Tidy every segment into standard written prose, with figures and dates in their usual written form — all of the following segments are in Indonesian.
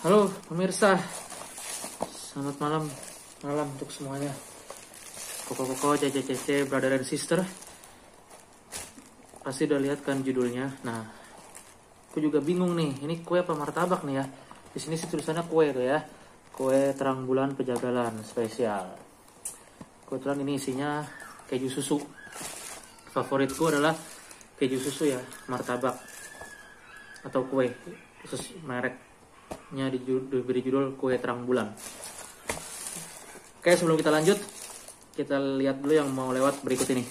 Halo pemirsa, selamat malam untuk semuanya. Koko, cece, brother and sister. Pasti udah lihat kan judulnya. Nah, aku juga bingung nih, ini kue apa martabak nih ya? Di sini sih tulisannya kue tuh ya, kue terang bulan pejagalan spesial. Kebetulan ini isinya keju susu. Favoritku adalah keju susu ya, martabak atau kue khusus mereknya diberi judul kue terang bulan. Oke, sebelum kita lanjut, kita lihat dulu yang mau lewat berikut ini.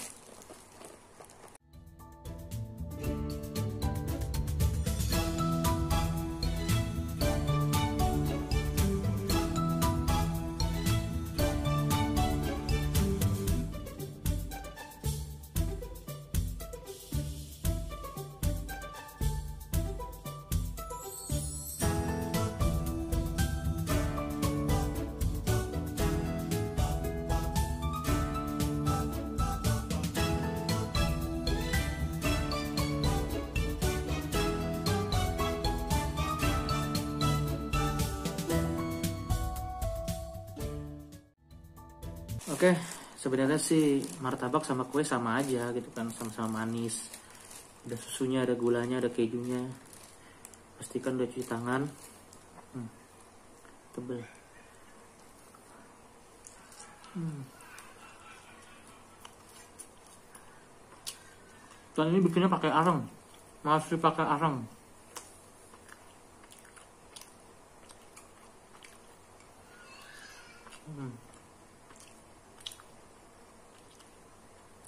Oke, sebenarnya sih martabak sama kue sama aja gitu kan, sama-sama manis. Ada susunya, ada gulanya, ada kejunya. Pastikan udah cuci tangan. Tebel. Dan ini bikinnya pakai arang, masih pakai arang.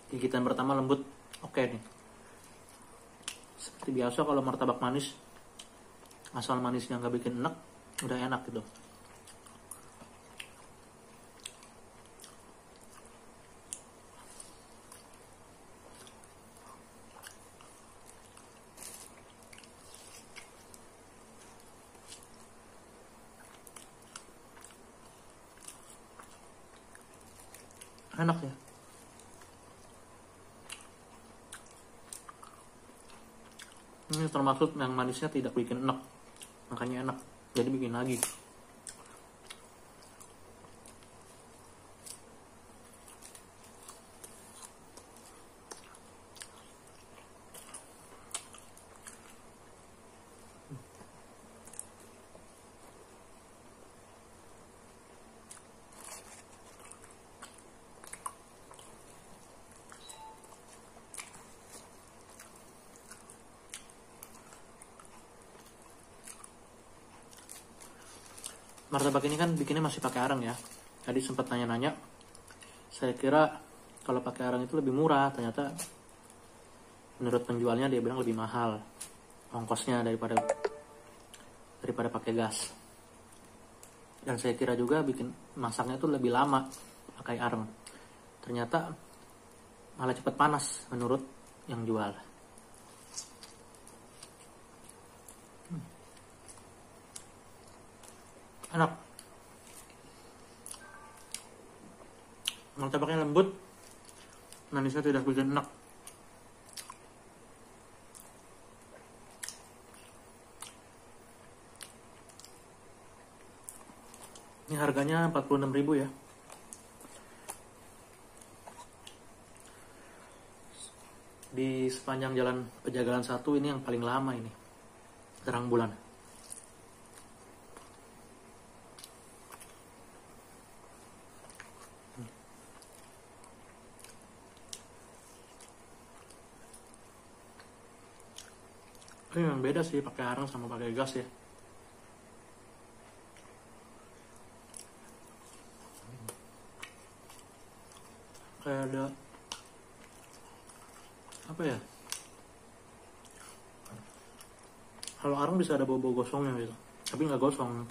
Gigitan pertama lembut, oke nih. Seperti biasa kalau martabak manis, asal manisnya nggak bikin enak, udah enak gitu. Enak ya. Ini termasuk yang manisnya tidak bikin enak, makanya enak, jadi bikin lagi. Martabak ini kan bikinnya masih pakai arang ya. Tadi sempat nanya-nanya, saya kira kalau pakai arang itu lebih murah, ternyata menurut penjualnya dia bilang lebih mahal ongkosnya daripada pakai gas. Dan saya kira juga bikin masaknya itu lebih lama pakai arang. Ternyata malah cepat panas menurut yang jual. Enak. Martabaknya lembut, manisnya tidak bikin enak. Ini harganya 46.000 ya. Di sepanjang jalan Pejagalan 1 ini yang paling lama ini, terang bulan. Ini yang beda sih pakai arang sama pakai gas ya. Kayak ada apa ya? Kalau arang bisa ada bau-bau gosongnya gitu, tapi nggak gosong.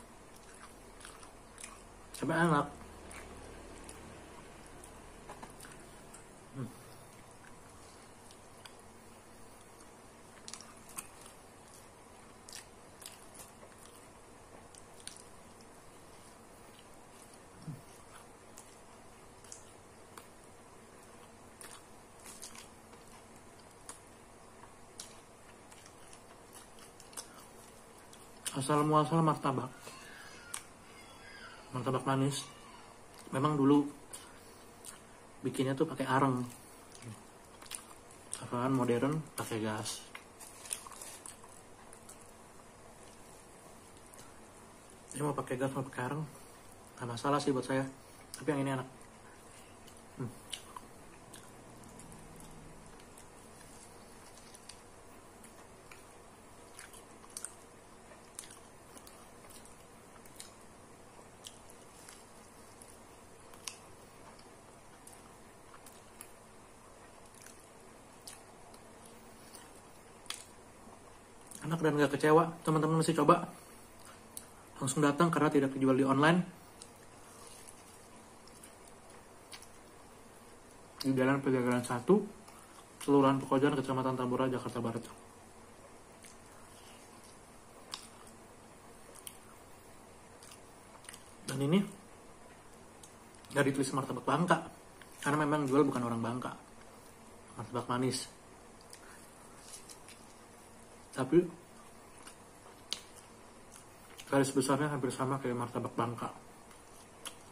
Tapi enak. Asal muasal martabak. martabak manis. Memang dulu bikinnya tuh pakai areng. Sekarang modern pakai gas. Ini mau pakai gas mau pakai areng, nggak masalah sih buat saya. Tapi yang ini enak. Enak dan gak kecewa. Teman-teman masih coba, langsung datang karena tidak dijual di online. Di Jalan Pejagalan 1, Kelurahan Pekojan, Kecamatan Tambora, Jakarta Barat. Dan ini gak ditulis martabak Bangka, karena memang jual bukan orang Bangka, martabak manis. Tapi garis besarnya hampir sama kayak martabak Bangka.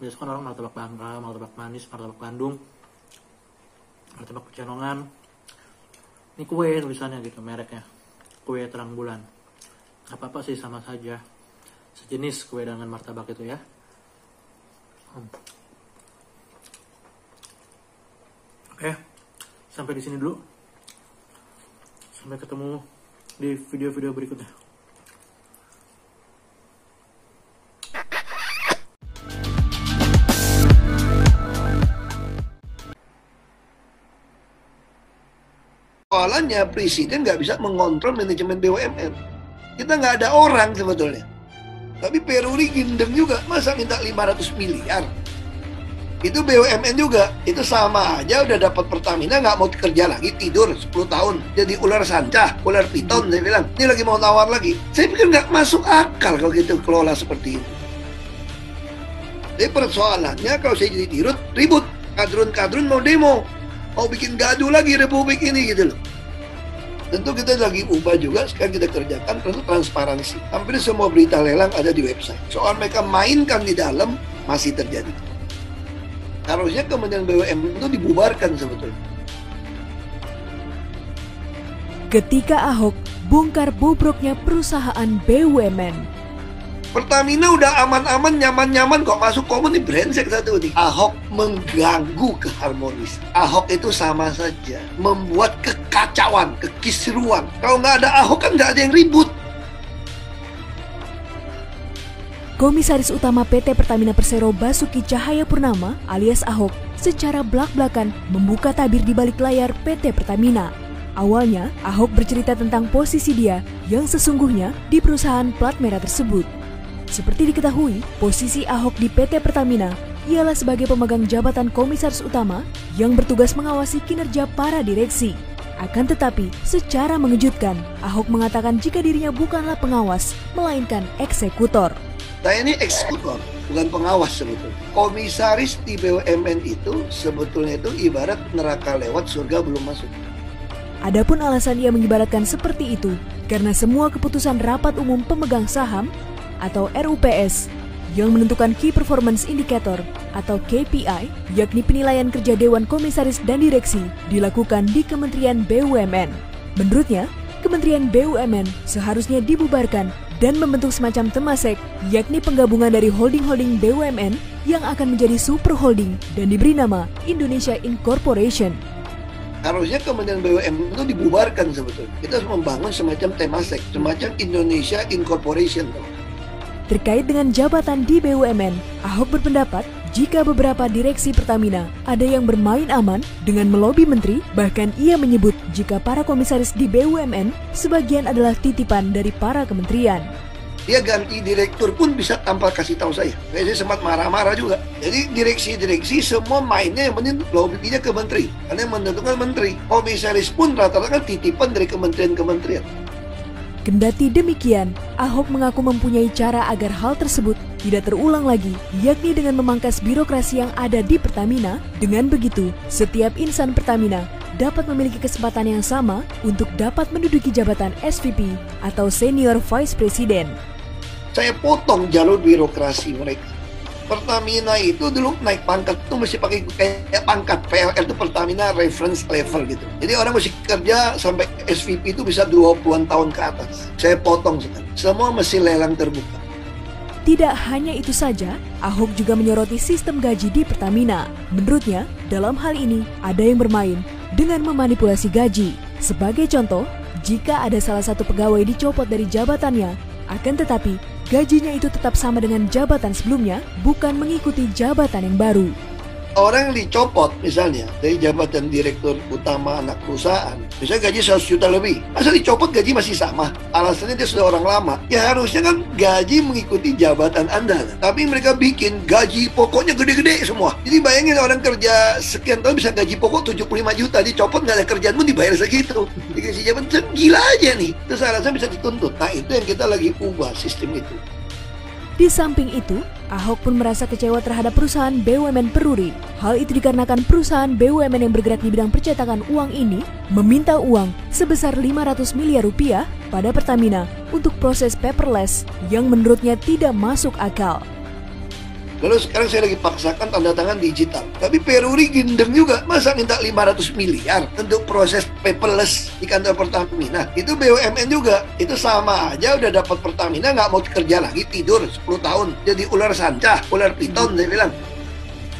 Biasanya kan orang martabak Bangka, martabak manis, martabak Bandung, martabak Pecenongan. Ini kue tulisannya gitu, mereknya kue terang bulan. Apa-apa sih sama saja, sejenis kue dengan martabak itu ya. Oke, sampai di sini dulu. Sampai ketemu di video-video berikutnya. Soalnya presiden nggak bisa mengontrol manajemen BUMN. Kita nggak ada orang sebetulnya. Tapi Peruri gendeng juga, masa minta 500 miliar? Itu BUMN juga, itu sama aja udah dapat Pertamina nggak mau kerja lagi, tidur 10 tahun, jadi ular sanca, ular piton. Saya bilang, ini lagi mau tawar lagi. Saya pikir nggak masuk akal kalau gitu kelola seperti itu. Jadi persoalannya kalau saya jadi dirut, ribut, kadrun-kadrun mau demo, mau bikin gaduh lagi republik ini gitu loh. Tentu kita lagi ubah juga, sekarang kita kerjakan tentu transparansi. Hampir semua berita lelang ada di website. Soal mereka mainkan di dalam masih terjadi. Harusnya Kementerian BUMN itu dibubarkan sebetulnya. Ketika Ahok bongkar bobroknya perusahaan BUMN. Pertamina udah aman-aman, nyaman-nyaman kok masuk komun nih, brengsek satu nih. Ahok mengganggu keharmonisan. Ahok itu sama saja membuat kekacauan, kekisruan. Kalau nggak ada Ahok kan nggak ada yang ribut. Komisaris Utama PT Pertamina Persero Basuki Cahayapurnama alias Ahok secara belak-belakan membuka tabir di balik layar PT Pertamina. Awalnya, Ahok bercerita tentang posisi dia yang sesungguhnya di perusahaan plat merah tersebut. Seperti diketahui, posisi Ahok di PT Pertamina ialah sebagai pemegang jabatan Komisaris Utama yang bertugas mengawasi kinerja para direksi. Akan tetapi, secara mengejutkan, Ahok mengatakan jika dirinya bukanlah pengawas, melainkan eksekutor. Saya ini eksekutor, bukan pengawas sebetulnya. Komisaris di BUMN itu sebetulnya itu ibarat neraka lewat, surga belum masuk. Adapun alasan ia mengibaratkan seperti itu, karena semua keputusan Rapat Umum Pemegang Saham atau RUPS yang menentukan Key Performance Indicator atau KPI, yakni penilaian kerja Dewan Komisaris dan Direksi, dilakukan di Kementerian BUMN. Menurutnya, Kementerian BUMN seharusnya dibubarkan dan membentuk semacam temasek, yakni penggabungan dari holding-holding BUMN yang akan menjadi super holding dan diberi nama Indonesia Incorporation. Harusnya Kementerian BUMN itu dibubarkan sebetulnya. Kita harus membangun semacam temasek, semacam Indonesia Incorporation. Terkait dengan jabatan di BUMN, Ahok berpendapat jika beberapa direksi Pertamina ada yang bermain aman dengan melobi menteri, bahkan ia menyebut jika para komisaris di BUMN sebagian adalah titipan dari para kementerian. Dia ganti direktur pun bisa tanpa kasih tahu saya. Saya sempat marah-marah juga. Jadi direksi-direksi semua mainnya yang penting lobinya ke menteri. Karena yang menentukan menteri. Komisaris pun rata-rata kan titipan dari kementerian-kementerian. Kendati demikian, Ahok mengaku mempunyai cara agar hal tersebut tidak terulang lagi, yakni dengan memangkas birokrasi yang ada di Pertamina. Dengan begitu, setiap insan Pertamina dapat memiliki kesempatan yang sama untuk dapat menduduki jabatan SVP atau Senior Vice President. Saya potong jalur birokrasi mereka. Pertamina itu dulu naik pangkat tuh mesti pakai kayak pangkat PLR itu Pertamina Reference Level gitu. Jadi orang mesti kerja sampai SVP itu bisa 20-an tahun ke atas. Saya potong sekarang. Semua mesti lelang terbuka. Tidak hanya itu saja, Ahok juga menyoroti sistem gaji di Pertamina. Menurutnya, dalam hal ini ada yang bermain dengan memanipulasi gaji. Sebagai contoh, jika ada salah satu pegawai dicopot dari jabatannya, akan tetapi gajinya itu tetap sama dengan jabatan sebelumnya, bukan mengikuti jabatan yang baru. Orang dicopot misalnya dari jabatan direktur utama anak perusahaan, misalnya gaji 100 juta lebih, masa dicopot gaji masih sama? Alasannya dia sudah orang lama. Ya harusnya kan gaji mengikuti jabatan Anda. Tapi mereka bikin gaji pokoknya gede-gede semua. Jadi bayangin orang kerja sekian tahun bisa gaji pokok 75 juta, dicopot nggak ada kerjaan pun dibayar segitu. Dikasih jabatan, gila aja nih. Terus alasan bisa dituntut. Nah itu yang kita lagi ubah sistem itu. Di samping itu, Ahok pun merasa kecewa terhadap perusahaan BUMN Peruri. Hal itu dikarenakan perusahaan BUMN yang bergerak di bidang percetakan uang ini meminta uang sebesar 500 miliar rupiah pada Pertamina untuk proses paperless yang menurutnya tidak masuk akal. Lalu sekarang saya lagi paksakan tanda tangan digital. Tapi Peruri gendeng juga. Masa minta 500 miliar untuk proses paperless di kantor Pertamina? Itu BUMN juga. Itu sama aja udah dapat Pertamina nggak mau kerja lagi, tidur 10 tahun. Jadi ular sanca, ular piton saya bilang.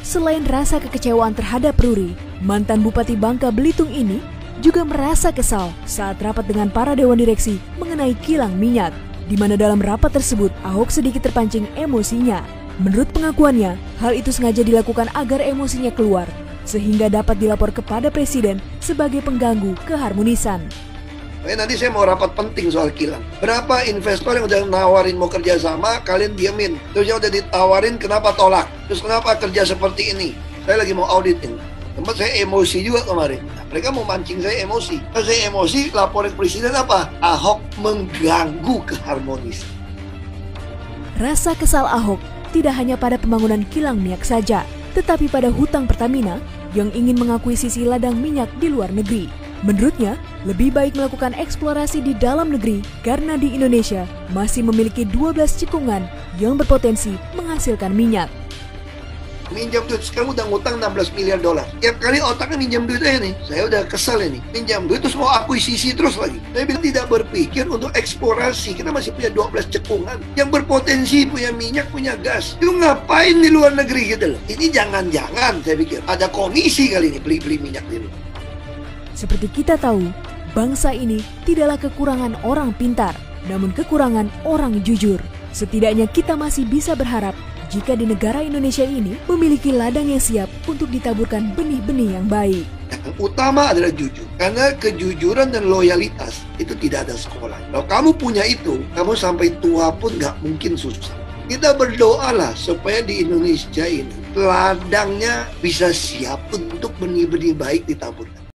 Selain rasa kekecewaan terhadap Peruri, mantan Bupati Bangka Belitung ini juga merasa kesal saat rapat dengan para dewan direksi mengenai kilang minyak, di mana dalam rapat tersebut Ahok sedikit terpancing emosinya. Menurut pengakuannya, hal itu sengaja dilakukan agar emosinya keluar, sehingga dapat dilapor kepada Presiden sebagai pengganggu keharmonisan. Nanti saya mau rapat penting soal kilang. Berapa investor yang udah nawarin mau kerja sama, kalian diamin. Terus yang udah ditawarin, kenapa tolak? Terus kenapa kerja seperti ini? Saya lagi mau auditin. Tempat saya emosi juga kemarin. Nah, mereka mau mancing saya emosi. Kalau saya emosi, laporin Presiden apa? Ahok mengganggu keharmonisan. Rasa kesal Ahok tidak hanya pada pembangunan kilang minyak saja, tetapi pada hutang Pertamina yang ingin mengakuisisi ladang minyak di luar negeri. Menurutnya, lebih baik melakukan eksplorasi di dalam negeri karena di Indonesia masih memiliki 12 cekungan yang berpotensi menghasilkan minyak. Minjam duit, sekarang udah ngutang 16 miliar dolar. Tiap kali otaknya minjam duit aja nih. Saya udah kesel ini. Minjam duit terus mau akuisisi terus lagi. Saya bilang tidak berpikir untuk eksplorasi. Kita masih punya 12 cekungan yang berpotensi punya minyak, punya gas. Itu ngapain di luar negeri gitu loh. Ini jangan-jangan saya pikir ada komisi kali ini beli-beli minyak di luar. Seperti kita tahu, bangsa ini tidaklah kekurangan orang pintar, namun kekurangan orang jujur. Setidaknya kita masih bisa berharap jika di negara Indonesia ini memiliki ladang yang siap untuk ditaburkan benih-benih yang baik. Yang utama adalah jujur. Karena kejujuran dan loyalitas itu tidak ada sekolah. Kalau kamu punya itu, kamu sampai tua pun nggak mungkin susah. Kita berdoalah supaya di Indonesia ini ladangnya bisa siap untuk benih-benih baik ditaburkan.